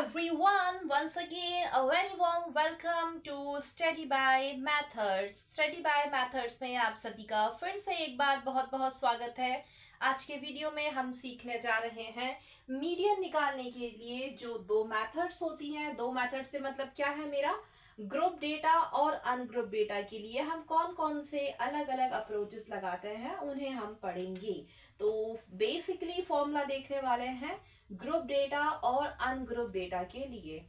everyone, once again a very warm welcome to Study by Methods। Study by Methods में आप सभी का फिर से एक बार बहुत बहुत स्वागत है। आज के वीडियो में हम सीखने जा रहे हैं मीडियन निकालने के लिए जो दो मेथड्स होती हैं। दो मेथड से मतलब क्या है मेरा, ग्रुप डेटा और अनग्रुप डेटा के लिए हम कौन कौन से अलग अलग अप्रोचेस लगाते हैं उन्हें हम पढ़ेंगे। तो बेसिकली फॉर्मूला देखने वाले हैं ग्रुप डेटा और अनग्रुप डेटा के लिए।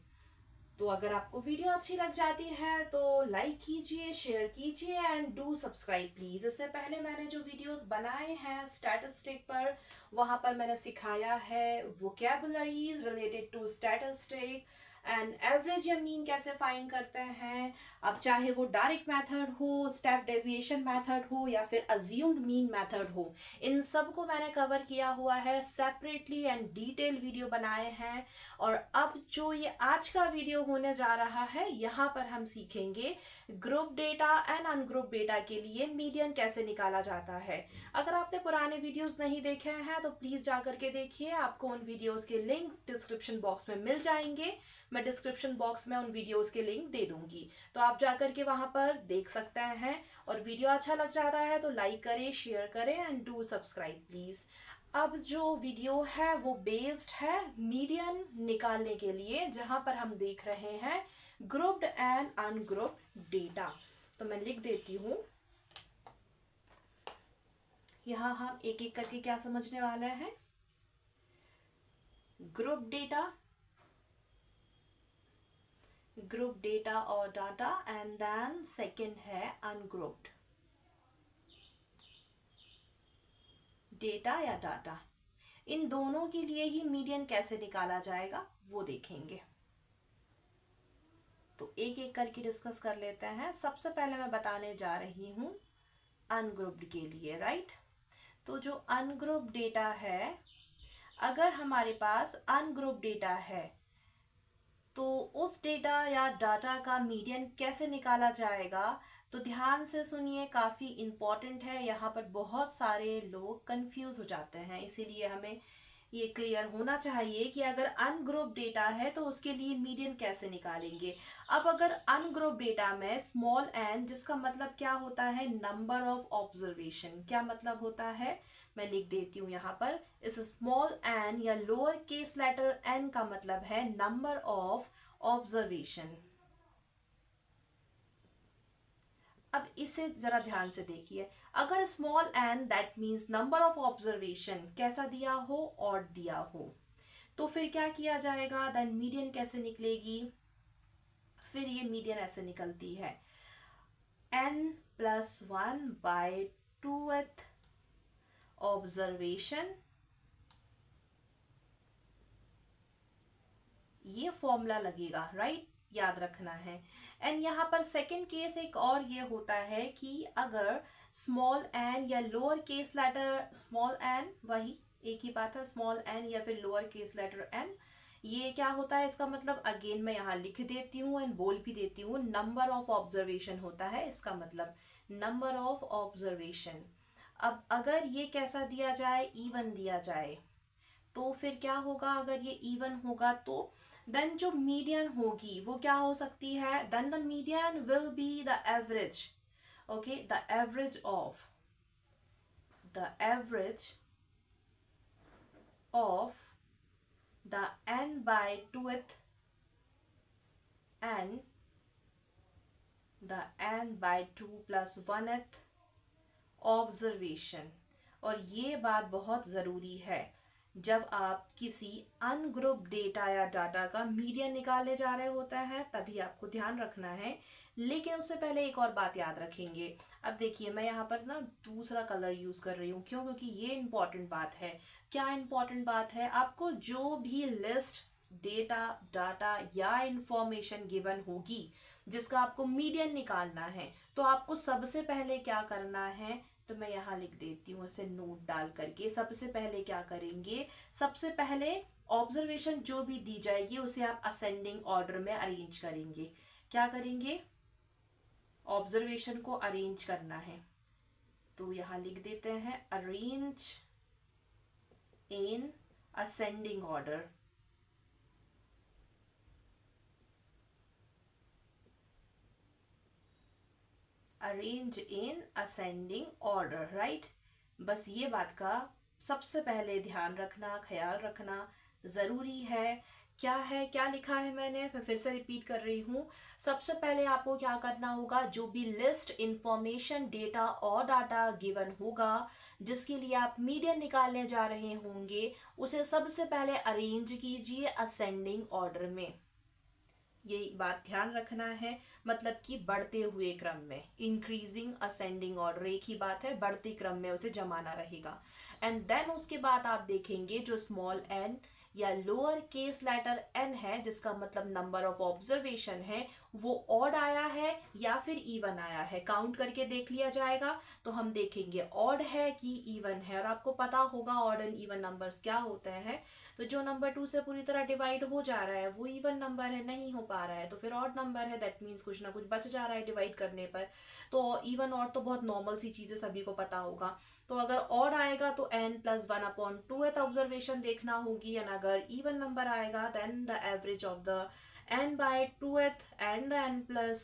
तो अगर आपको वीडियो अच्छी लग जाती है तो लाइक कीजिए, शेयर कीजिए एंड डू सब्सक्राइब प्लीज। इससे पहले मैंने जो वीडियोस बनाए हैं स्टैटिस्टिक पर, वहां पर मैंने सिखाया है vocabularies related to statistic and average या मीन कैसे फाइंड करते हैं। अब चाहे वो डायरेक्ट मेथड हो, स्टेप डेविएशन मेथड हो या फिर अज्यूम्ड मीन मेथड हो, इन सब को मैंने कवर किया हुआ है, सेपरेटली एंड डिटेल वीडियो बनाए हैं। और अब जो ये आज का वीडियो होने जा रहा है, यहाँ पर हम सीखेंगे group data and ungroup data के लिए मीडियन कैसे निकाला जाता है। अगर आपने पुराने वीडियोस नहीं देखे हैं तो प्लीज जाकर के देखिए, आपको उन वीडियोस के लिंक डिस्क्रिप्शन बॉक्स में मिल जाएंगे। मैं डिस्क्रिप्शन बॉक्स में उन वीडियोस के लिंक दे दूंगी, तो आप जाकर के वहां पर देख सकते हैं। और वीडियो अच्छा लग जाता है तो लाइक करें, शेयर करें एंड डू सब्सक्राइब प्लीज। अब जो वीडियो है वो बेस्ड है मीडियन निकालने के लिए, जहां पर हम देख रहे हैं ग्रुप्ड एंड अनग्रुप्ड डेटा। तो मैं लिख देती हूं, यहां हम एक एक करके क्या समझने वाले हैं। ग्रुप डेटा और डाटा एंड देन सेकंड है अनग्रुप्ड डेटा या डाटा। इन दोनों के लिए ही मीडियन कैसे निकाला जाएगा वो देखेंगे। तो एक एक करके डिस्कस कर लेते हैं। सबसे पहले मैं बताने जा रही हूं अनग्रुप्ड के लिए, राइट। तो जो अनग्रुप्ड डेटा है, अगर हमारे पास अनग्रुप्ड डेटा है तो उस डेटा या डाटा का मीडियन कैसे निकाला जाएगा। तो ध्यान से सुनिए, काफ़ी इम्पॉर्टेंट है। यहाँ पर बहुत सारे लोग कंफ्यूज हो जाते हैं, इसीलिए हमें ये क्लियर होना चाहिए कि अगर अनग्रुप डेटा है तो उसके लिए मीडियन कैसे निकालेंगे। अब अगर अनग्रुप डेटा में स्मॉल एन, जिसका मतलब क्या होता है, नंबर ऑफ ऑब्जर्वेशन, क्या मतलब होता है मैं लिख देती हूँ यहाँ पर। इस स्मॉल एन या लोअर केस लेटर एन का मतलब है नंबर ऑफ ऑब्जर्वेशन। अब इसे जरा ध्यान से देखिए, अगर small n that means number of observation कैसा दिया हो, और दिया हो, तो फिर क्या किया जाएगा, देन मीडियन कैसे निकलेगी। फिर ये मीडियन ऐसे निकलती है n+1/2th ऑब्जर्वेशन। ये फॉर्मूला लगेगा, राइट, याद रखना है। एंड यहाँ पर सेकंड केस एक और ये होता है कि अगर स्मॉल एन या lower case letter small n, वही एक ही बात है, स्मॉल एन या फिर लोअर केस लेटर एन, ये क्या होता है, इसका मतलब अगेन मैं यहाँ लिख देती हूँ एंड बोल भी देती हूँ, नंबर ऑफ ऑब्जर्वेशन होता है इसका मतलब, नंबर ऑफ ऑब्जर्वेशन। अब अगर ये कैसा दिया जाए, इवन दिया जाए, तो फिर क्या होगा, अगर ये इवन होगा तो देन जो मीडियन होगी वो क्या हो सकती है, then the median will be the average, okay, the average of the n/2th and the n/2+1th observation. और ये बात बहुत ज़रूरी है, जब आप किसी अनग्रुप डेटा या डाटा का मीडियन निकालने जा रहे होते हैं तभी आपको ध्यान रखना है। लेकिन उससे पहले एक और बात याद रखेंगे। अब देखिए, मैं यहाँ पर ना दूसरा कलर यूज़ कर रही हूँ, क्यों, क्योंकि ये इंपॉर्टेंट बात है। क्या इंपॉर्टेंट बात है, आपको जो भी लिस्ट डेटा, डाटा या इंफॉर्मेशन गिवन होगी जिसका आपको मीडियन निकालना है, तो आपको सबसे पहले क्या करना है, तो मैं यहाँ लिख देती हूँ इसे नोट डाल करके। सबसे पहले क्या करेंगे, सबसे पहले ऑब्जर्वेशन जो भी दी जाएगी उसे आप असेंडिंग ऑर्डर में अरेंज करेंगे। क्या करेंगे, ऑब्जर्वेशन को अरेंज करना है, तो यहाँ लिख देते हैं arrange in ascending order. Arrange in ascending order, right. बस ये बात का सबसे पहले ध्यान रखना, ख्याल रखना ज़रूरी है। क्या लिखा है मैंने, फिर से रिपीट कर रही हूँ। सबसे पहले आपको क्या करना होगा, जो भी लिस्ट, इंफॉर्मेशन, डेटा और डाटा गिवन होगा जिसके लिए आप मीडियन निकालने जा रहे होंगे, उसे सबसे पहले अरेंज कीजिए असेंडिंग ऑर्डर में। ये बात ध्यान रखना है, मतलब कि बढ़ते हुए क्रम में, इंक्रीजिंग असेंडिंग ऑर्डर, एक ही बात है, बढ़ते क्रम में उसे जमाना रहेगा। एंड देन उसके बाद आप देखेंगे जो स्मॉल एन या लोअर केस लेटर एन है, जिसका मतलब नंबर ऑफ ऑब्जर्वेशन है, वो ऑड आया है या फिर इवन आया है, काउंट करके देख लिया जाएगा। तो हम देखेंगे ऑड है कि इवन है, और आपको पता होगा ऑड एंड इवन नंबर्स क्या होते हैं। तो जो नंबर 2 से पूरी तरह डिवाइड हो जा रहा है वो इवन नंबर है, नहीं हो पा रहा है तो फिर ऑड नंबर है, दैट मीन्स कुछ ना कुछ बच जा रहा है डिवाइड करने पर। तो इवन ऑड तो बहुत नॉर्मल सी चीज़ें, सभी को पता होगा। तो अगर ऑड आएगा तो n+1/2th ऑब्जर्वेशन देखना होगी, एंड अगर इवन नंबर आएगा then the average of the n/2th and the n plus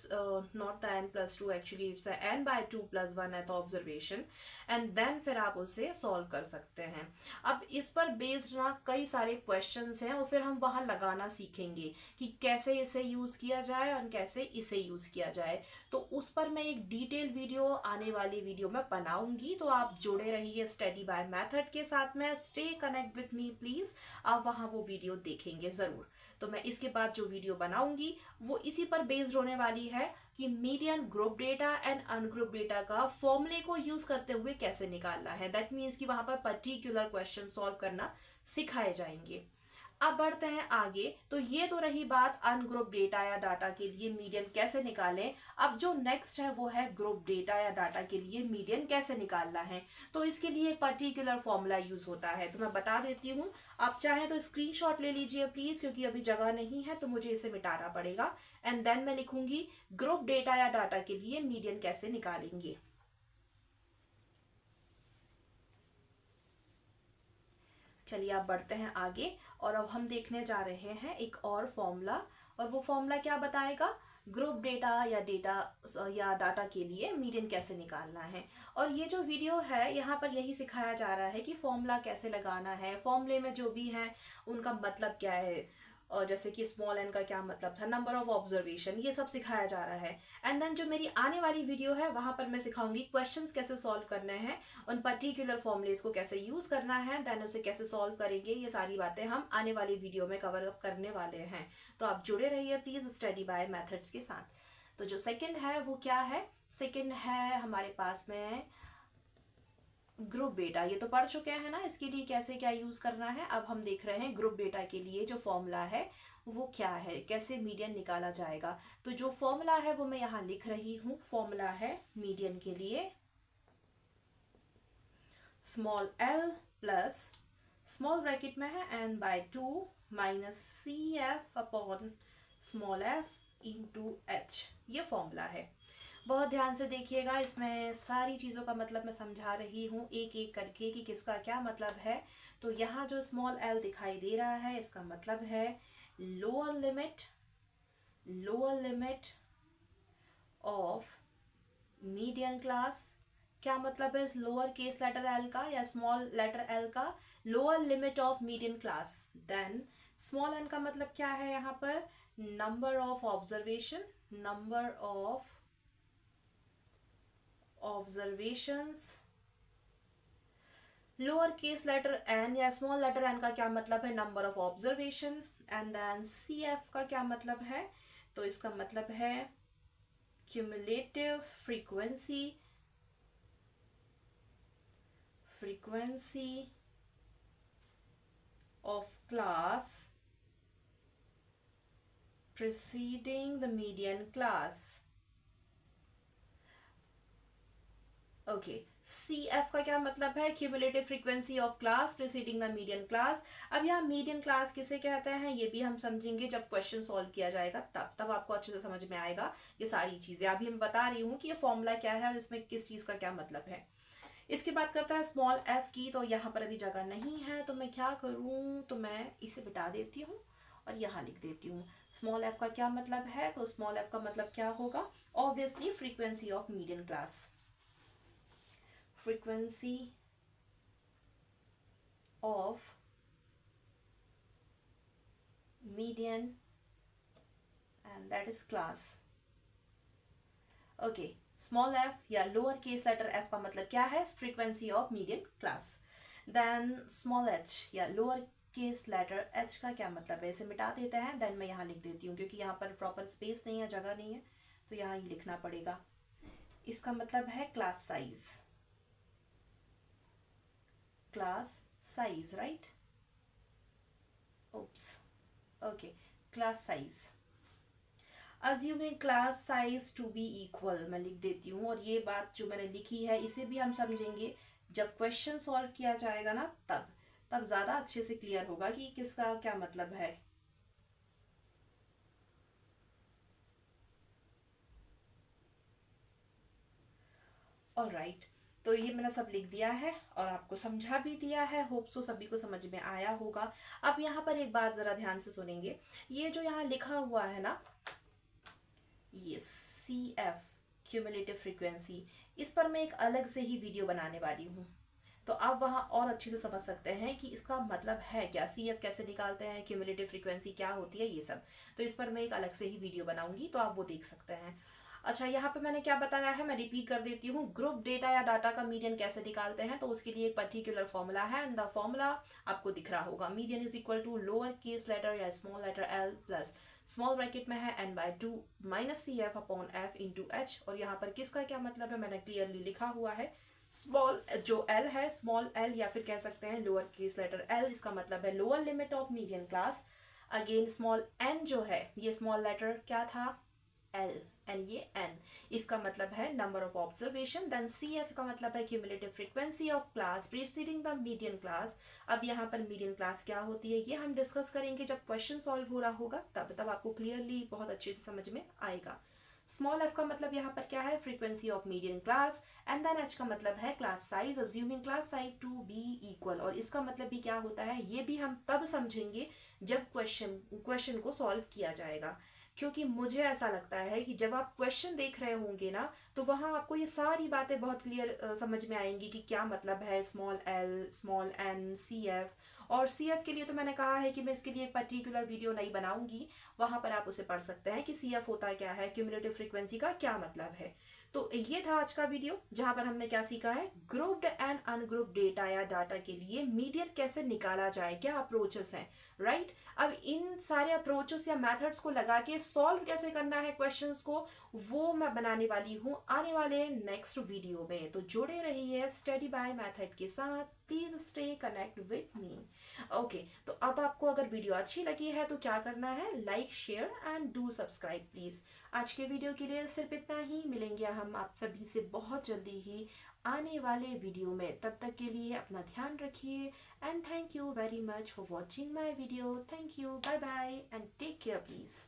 not the n+2, actually it's a n/2 + 1th observation, and then फिर आप उसे सॉल्व कर सकते हैं। अब इस पर बेस्ड ना कई सारे क्वेश्चंस हैं, और फिर हम वहाँ लगाना सीखेंगे कि कैसे इसे यूज़ किया जाए और कैसे इसे यूज़ किया जाए। तो उस पर मैं एक डिटेल वीडियो आने वाली वीडियो में बनाऊंगी, तो आप जुड़े रहिए स्टडी बाय मेथड के साथ में। Stay connect with me please, आप वहाँ वो वीडियो देखेंगे ज़रूर। तो मैं इसके बाद जो वीडियो बनाऊंगी वो इसी पर बेस्ड होने वाली है कि median, group data and ungroup data का फॉर्मूले को यूज करते हुए कैसे निकालना है। दैट मीन्स कि वहां पर पर्टिकुलर क्वेश्चन सॉल्व करना सिखाए जाएंगे। अब बढ़ते हैं आगे। तो ये तो रही बात अनग्रुप डेटा या डाटा के लिए मीडियन कैसे निकालें। अब जो नेक्स्ट है वो है ग्रुप डेटा या डाटा के लिए मीडियन कैसे निकालना है। तो इसके लिए एक पर्टिकुलर फॉर्मूला यूज होता है, तो मैं बता देती हूँ। आप चाहें तो स्क्रीनशॉट ले लीजिए प्लीज, क्योंकि अभी जगह नहीं है तो मुझे इसे मिटाना पड़ेगा। एंड देन मैं लिखूंगी ग्रुप डेटा या डाटा के लिए मीडियन कैसे निकालेंगे। चलिए आप बढ़ते हैं आगे, और अब हम देखने जा रहे हैं एक और फॉर्मूला। और वो फॉर्मूला क्या बताएगा, ग्रुप डेटा या डाटा के लिए मीडियन कैसे निकालना है। और ये जो वीडियो है यहाँ पर यही सिखाया जा रहा है कि फॉर्मूला कैसे लगाना है, फॉर्मूले में जो भी है उनका मतलब क्या है, और जैसे कि स्मॉल एन का क्या मतलब था, नंबर ऑफ ऑब्जर्वेशन, ये सब सिखाया जा रहा है। एंड देन जो मेरी आने वाली वीडियो है वहां पर मैं सिखाऊंगी क्वेश्चंस कैसे सॉल्व करने हैं, उन पर्टिकुलर फॉर्मूलेस को कैसे यूज करना है, देन उसे कैसे सॉल्व करेंगे। ये सारी बातें हम आने वाली वीडियो में कवर अप करने वाले हैं, तो आप जुड़े रहिए प्लीज स्टडी बाय मेथड्स के साथ। तो जो सेकेंड है वो क्या है, सेकेंड है हमारे पास में ग्रुप डेटा। ये तो पढ़ चुके हैं ना, इसके लिए कैसे क्या यूज करना है। अब हम देख रहे हैं ग्रुप डेटा के लिए जो फॉर्मूला है वो क्या है, कैसे मीडियन निकाला जाएगा। तो जो फॉर्मूला है वो मैं यहाँ लिख रही हूँ। फॉर्मूला है मीडियन के लिए small L plus small bracket में है n/2 minus CF upon small f into h। ये फॉर्मूला है। बहुत ध्यान से देखिएगा, इसमें सारी चीज़ों का मतलब मैं समझा रही हूँ एक एक करके कि किसका क्या मतलब है। तो यहाँ जो स्मॉल एल दिखाई दे रहा है इसका मतलब है lower limit of median class. क्या मतलब है इस लोअर केस लेटर एल का या स्मॉल लेटर एल का, lower limit of median class. Then small n का मतलब क्या है यहाँ पर, number of observation, number of observations. Lower case letter n या स्मॉल लेटर एन का क्या मतलब है, number of observation. And then CF का क्या मतलब है, तो इसका मतलब है cumulative frequency of class preceding the median class। Okay CF का क्या मतलब है, cumulative frequency of class preceding the median class. अब यहाँ मीडियन क्लास किसे कहते हैं ये भी हम समझेंगे जब क्वेश्चन सॉल्व किया जाएगा, तब आपको अच्छे से समझ में आएगा ये सारी चीजें। अभी मैं बता रही हूँ कि ये फॉर्मूला क्या है और इसमें किस चीज का क्या मतलब है। इसकी बात करता है स्मॉल f की, तो यहाँ पर अभी जगह नहीं है तो मैं क्या करूँ, तो मैं इसे बिठा देती हूँ और यहाँ लिख देती हूँ। स्मॉल एफ का क्या मतलब है, तो स्मॉल एफ का मतलब क्या होगा, obviously frequency of median class, frequency of median and that is class. Okay, small f या लोअर केस लेटर f का मतलब क्या है, frequency of median class. Then small h या लोअर केस लेटर h का क्या मतलब है, इसे मिटा देते हैं. देन मैं यहाँ लिख देती हूँ क्योंकि यहाँ पर प्रॉपर स्पेस नहीं है, जगह नहीं है, तो यहाँ ही लिखना पड़ेगा. इसका मतलब है class size, class size, right. Oops, okay, class size. Assuming class size to be equal, मैं लिख देती हूँ. और ये बात जो मैंने लिखी है इसे भी हम समझेंगे जब क्वेश्चन सॉल्व किया जाएगा ना, तब ज़्यादा अच्छे से क्लियर होगा कि किसका क्या मतलब है. ऑलराइट, तो ये मैंने सब लिख दिया है और आपको समझा भी दिया है. होप सो सभी को समझ में आया होगा. अब यहाँ पर एक बात ज़रा ध्यान से सुनेंगे. ये जो यहाँ लिखा हुआ है ना, ये सी एफ क्यूमुलेटिव फ्रीक्वेंसी, इस पर मैं एक अलग से ही वीडियो बनाने वाली हूँ, तो आप वहाँ और अच्छे से समझ सकते हैं कि इसका मतलब है क्या, सी एफ कैसे निकालते हैं, क्यूमुलेटिव फ्रीक्वेंसी क्या होती है, ये सब. तो इस पर मैं एक अलग से ही वीडियो बनाऊंगी, तो आप वो देख सकते हैं. अच्छा, यहाँ पे मैंने क्या बताया है, मैं रिपीट कर देती हूँ. ग्रुप डेटा या डाटा का मीडियन कैसे निकालते हैं, तो उसके लिए एक पर्टिकुलर फॉर्मूला है, एंड द फॉर्मूला आपको दिख रहा होगा. Median is equal to lower case letter या small letter L plus small bracket में है n/2 minus C F upon F into H. और यहाँ पर किसका क्या मतलब है मैंने क्लियरली लिखा हुआ है. स्मॉल जो l है, स्मॉल l या फिर कह सकते हैं लोअर केस लेटर l, इसका मतलब है lower limit of median class. Again small n जो है, ये स्मॉल लेटर क्या था, l, एंड ये n, इसका मतलब है number of observation. Then C F का मतलब है cumulative frequency of class preceding the median class. अब यहाँ पर मीडियन क्लास क्या होती है ये हम डिस्कस करेंगे जब क्वेश्चन सॉल्व हो रहा होगा, तब आपको क्लियरली बहुत अच्छे से समझ में आएगा. स्मॉल एफ का मतलब यहाँ पर क्या है, frequency of median class. And then h का मतलब है class size, assuming class size to be equal. और इसका मतलब भी क्या होता है ये भी हम तब समझेंगे जब क्वेश्चन को सॉल्व किया जाएगा. क्योंकि मुझे ऐसा लगता है कि जब आप क्वेश्चन देख रहे होंगे ना, तो वहाँ आपको ये सारी बातें बहुत क्लियर समझ में आएंगी कि क्या मतलब है small l, small n, C F. और सी एफ के लिए तो मैंने कहा है कि मैं इसके लिए एक पर्टिकुलर वीडियो नहीं बनाऊंगी, वहाँ पर आप उसे पढ़ सकते हैं कि सी एफ होता क्या है, क्यूमुलेटिव फ्रीक्वेंसी का क्या मतलब है. तो ये था आज का वीडियो जहाँ पर हमने क्या सीखा है, ग्रुप्ड एंड अनग्रुप्ड डेटा या डाटा के लिए मीडियन कैसे निकाला जाए, क्या अप्रोचेस हैं, राइट. अब इन सारे अप्रोचेस या मेथड्स को लगा के सॉल्व कैसे करना है क्वेश्चंस को, वो मैं बनाने वाली हूँ आने वाले नेक्स्ट वीडियो में. तो जुड़े रहिए स्टडी बाय मेथड के साथ. Please stay connect with me. Okay, तो अब आपको अगर वीडियो अच्छी लगी है तो क्या करना है, like, share and do subscribe please. आज के वीडियो के लिए सिर्फ इतना ही. मिलेंगे हम आप सभी से बहुत जल्दी ही आने वाले वीडियो में. तब तक के लिए अपना ध्यान रखिए and thank you very much for watching my video. Thank you, bye bye and take care please.